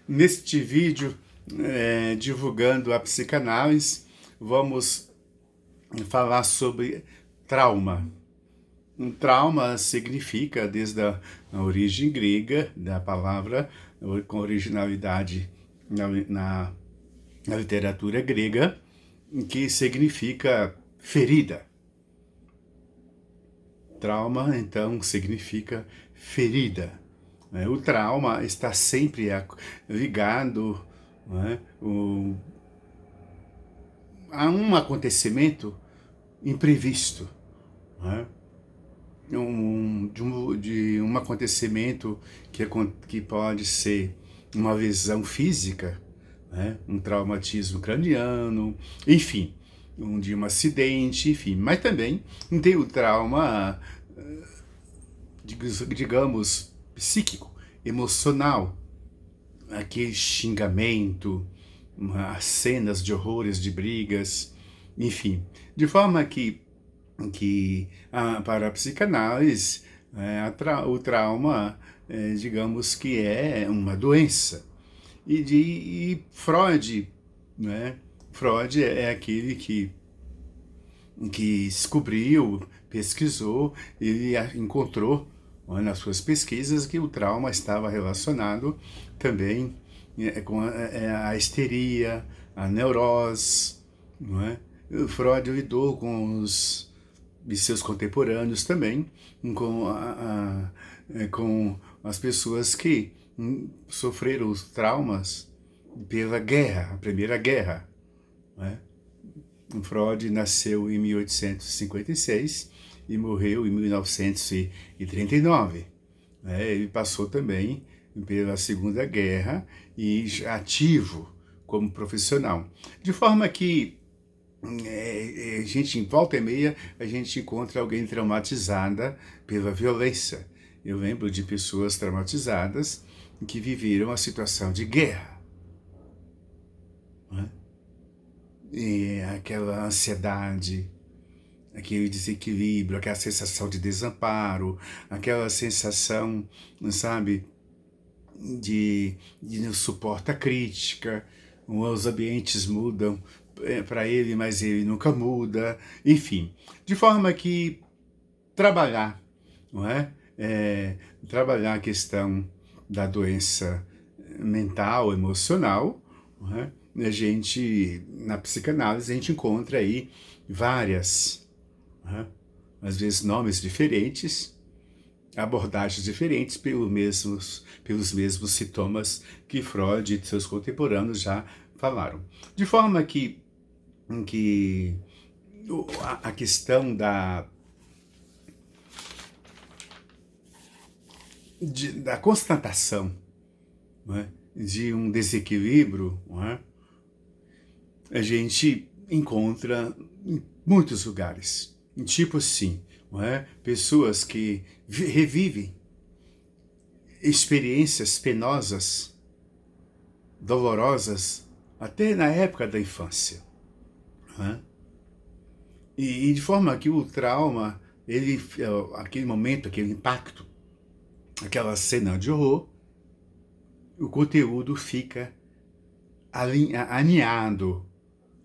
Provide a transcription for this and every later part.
Neste vídeo, divulgando a psicanálise, vamos falar sobre trauma. Um trauma significa, desde a origem grega da palavra, com originalidade na literatura grega, que significa ferida. Trauma, então, significa ferida. O trauma está sempre ligado, a um acontecimento imprevisto, de um acontecimento que pode ser uma lesão física, um traumatismo craniano, enfim, de um acidente, enfim. Mas também tem o trauma, digamos, psíquico, emocional, aquele xingamento, as cenas de horrores, de brigas, enfim. De forma que para a psicanálise, o trauma, digamos que é uma doença. E Freud, Freud é aquele que descobriu, pesquisou, ele encontrou nas suas pesquisas que o trauma estava relacionado também com a histeria, a neurose, O Freud lidou com seus contemporâneos também, com as pessoas que sofreram os traumas pela guerra, a Primeira Guerra. Freud nasceu em 1856 e morreu em 1939. Ele passou também pela Segunda Guerra e ativo como profissional. De forma que a gente, em volta e meia, a gente encontra alguém traumatizada pela violência. Eu lembro de pessoas traumatizadas que viveram a situação de guerra. E aquela ansiedade, aquele desequilíbrio, aquela sensação de desamparo, aquela sensação, sabe, de não suporta a crítica, os ambientes mudam para ele, mas ele nunca muda, enfim. De forma que trabalhar, trabalhar a questão da doença mental, emocional, a gente, na psicanálise, a gente encontra aí várias, às vezes nomes diferentes, abordagens diferentes pelos mesmos sintomas que Freud e seus contemporâneos já falaram. De forma que a questão da constatação, de um desequilíbrio, a gente encontra em muitos lugares. Tipo assim, pessoas que revivem experiências penosas, dolorosas, até na época da infância. E de forma que o trauma, aquele momento, aquele impacto, aquela cena de horror, o conteúdo fica aninhado,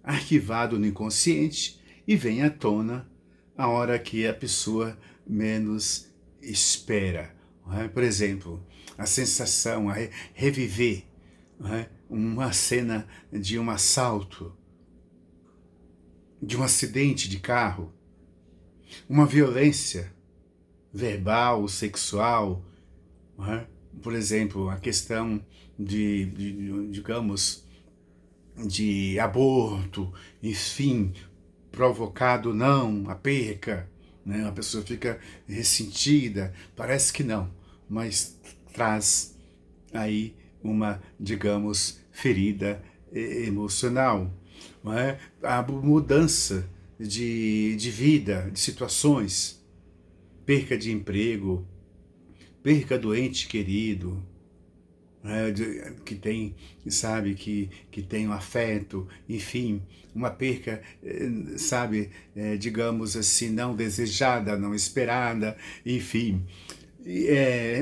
arquivado no inconsciente e vem à tona a hora que a pessoa menos espera. Por exemplo, a sensação, a reviver uma cena de um assalto, de um acidente de carro, uma violência verbal, sexual, por exemplo, a questão digamos, de aborto, enfim, provocado não, a perca, a pessoa fica ressentida, parece que não, mas traz aí uma, digamos, ferida emocional, a mudança de vida, de situações, perca de emprego, perca do ente querido, que tem, sabe, que tem um afeto, enfim, uma perca, sabe, digamos assim, não desejada, não esperada, enfim.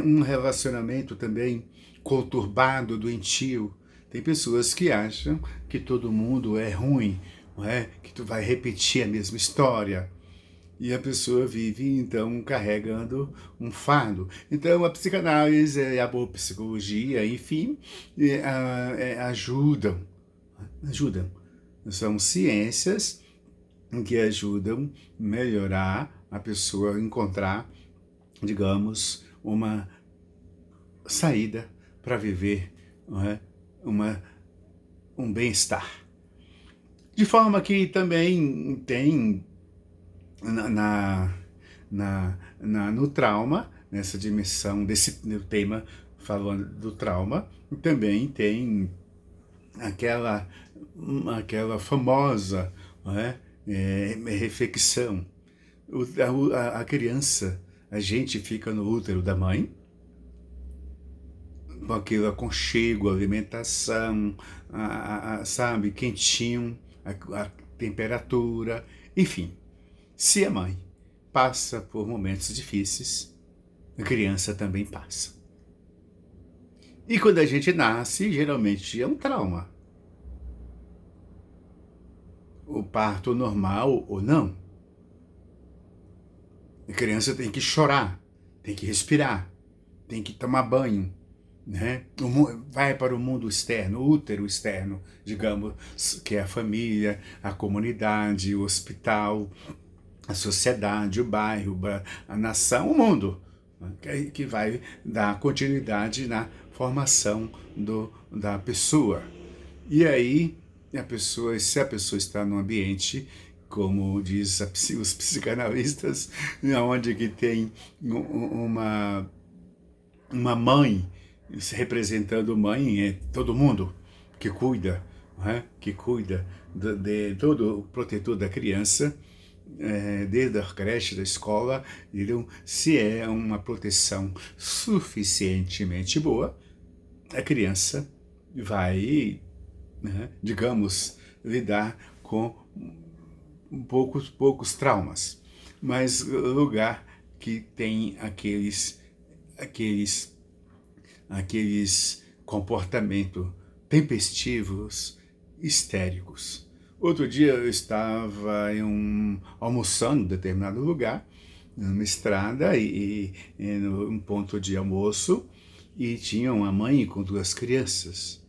Um relacionamento também conturbado, doentio. Tem pessoas que acham que todo mundo é ruim, não é? Que tu vai repetir a mesma história. E a pessoa vive, então, carregando um fardo. Então, a psicanálise, a boa psicologia, enfim, ajudam. São ciências que ajudam a melhorar a pessoa a encontrar, digamos, uma saída para viver, não é? Um bem-estar. De forma que também tem no trauma, nessa dimensão desse tema falando do trauma, também tem aquela famosa, não é? Reflexão. A criança, a gente fica no útero da mãe, com aquele aconchego, alimentação, sabe, quentinho, a temperatura, enfim. Se a mãe passa por momentos difíceis, a criança também passa. E quando a gente nasce, geralmente é um trauma. O parto normal ou não. A criança tem que chorar, tem que respirar, tem que tomar banho, né? Vai para o mundo externo, o útero externo, digamos, que é a família, a comunidade, o hospital, a sociedade, o bairro, a nação, o mundo, que vai dar continuidade na formação da pessoa. E aí, se a pessoa está num ambiente, como diz os psicanalistas, onde que tem uma mãe, representando mãe, é todo mundo que cuida, que cuida de todo o protetor da criança, desde a creche, da escola. Então, se é uma proteção suficientemente boa, a criança vai, digamos, lidar com poucos traumas, mas lugar que tem aqueles comportamentos tempestivos, histéricos. Outro dia eu estava almoçando em determinado lugar, numa estrada, e num ponto de almoço, e tinha uma mãe com duas crianças.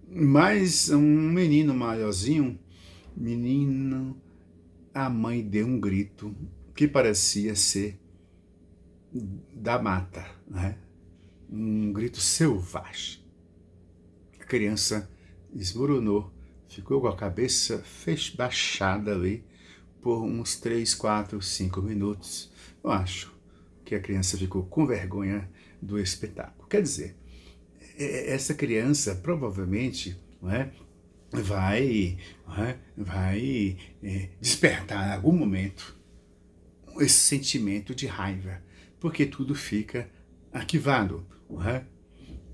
Mas um menino maiorzinho, a mãe deu um grito que parecia ser da mata, né? Um grito selvagem. A criança esmoronou, ficou com a cabeça baixada ali por uns 3, 4, 5 minutos. Eu acho que a criança ficou com vergonha do espetáculo. Quer dizer, essa criança provavelmente, não é, vai despertar em algum momento esse sentimento de raiva, porque tudo fica arquivado, não é?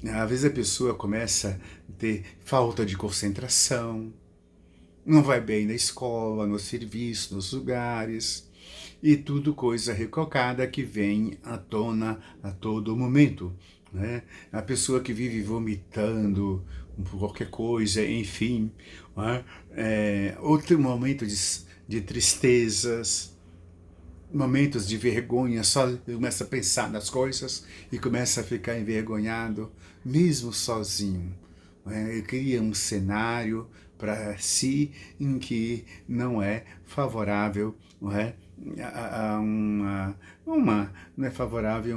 Às vezes a pessoa começa a ter falta de concentração, não vai bem na escola, no serviço, nos lugares, e tudo coisa recalcada que vem à tona a todo momento, né? A pessoa que vive vomitando por qualquer coisa, enfim, né? Outro momento de tristezas, momentos de vergonha, só começa a pensar nas coisas e começa a ficar envergonhado, mesmo sozinho. Cria um cenário para si em que não é favorável, não é? Não é favorável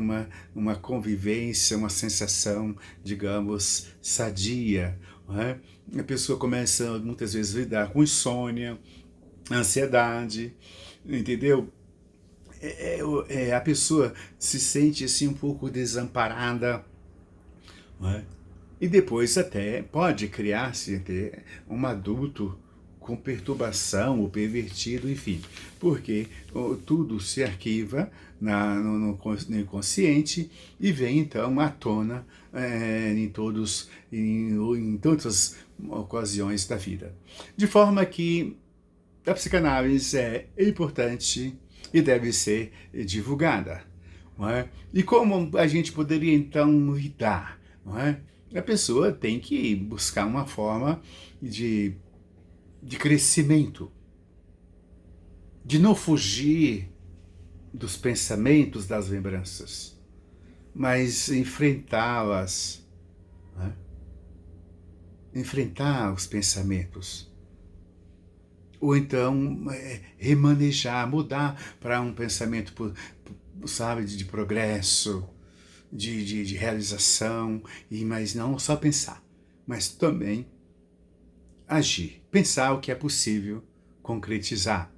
uma convivência, uma sensação, digamos, sadia. Não é? A pessoa começa muitas vezes a lidar com insônia, ansiedade, entendeu? A pessoa se sente assim um pouco desamparada, não é? E depois até pode criar-se até um adulto com perturbação ou pervertido, enfim, porque tudo se arquiva no inconsciente e vem então à tona em tantas ocasiões da vida. De forma que a psicanálise é importante e deve ser divulgada, não é? E como a gente poderia então lidar, não é? a pessoa tem que buscar uma forma de crescimento, de não fugir dos pensamentos, das lembranças, mas enfrentá-las, né? Enfrentar os pensamentos. Ou então remanejar, mudar para um pensamento, sabe, de progresso, de realização, mas não só pensar, mas também agir, pensar o que é possível concretizar.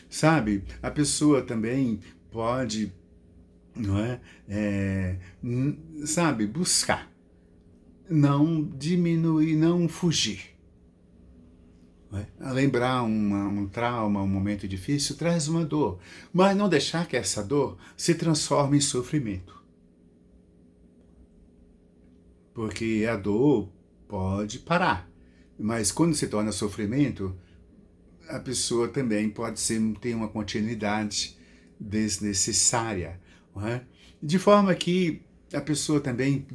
Sabe, a pessoa também pode, não é, sabe, buscar, não diminuir, não fugir. Lembrar um trauma, um momento difícil, traz uma dor, mas não deixar que essa dor se transforme em sofrimento. Porque a dor pode parar, mas quando se torna sofrimento, a pessoa também pode ter uma continuidade desnecessária. Não é? De forma que a pessoa também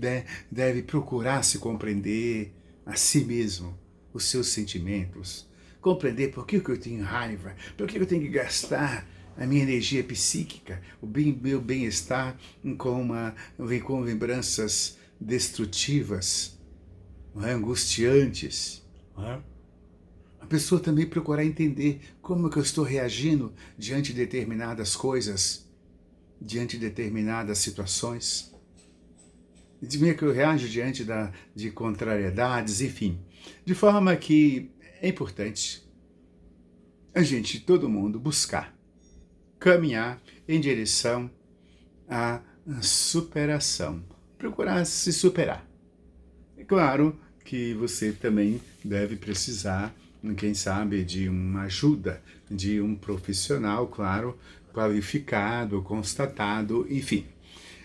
deve procurar se compreender a si mesmo, os seus sentimentos, compreender por que eu tenho raiva, por que eu tenho que gastar a minha energia psíquica, meu bem-estar com lembranças destrutivas, não é? Angustiantes. Não é? A pessoa também procurar entender como que eu estou reagindo diante de determinadas coisas, diante de determinadas situações. De como é que eu reajo diante de contrariedades, enfim. De forma que é importante a gente, todo mundo, buscar, caminhar em direção à superação. Procurar se superar. É claro que você também deve precisar, quem sabe, de uma ajuda, de um profissional, claro, qualificado, constatado, enfim.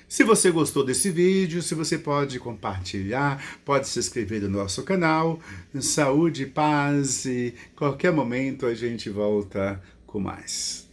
Se você gostou desse vídeo, se você pode compartilhar, pode se inscrever no nosso canal. Saúde, paz e qualquer momento a gente volta com mais.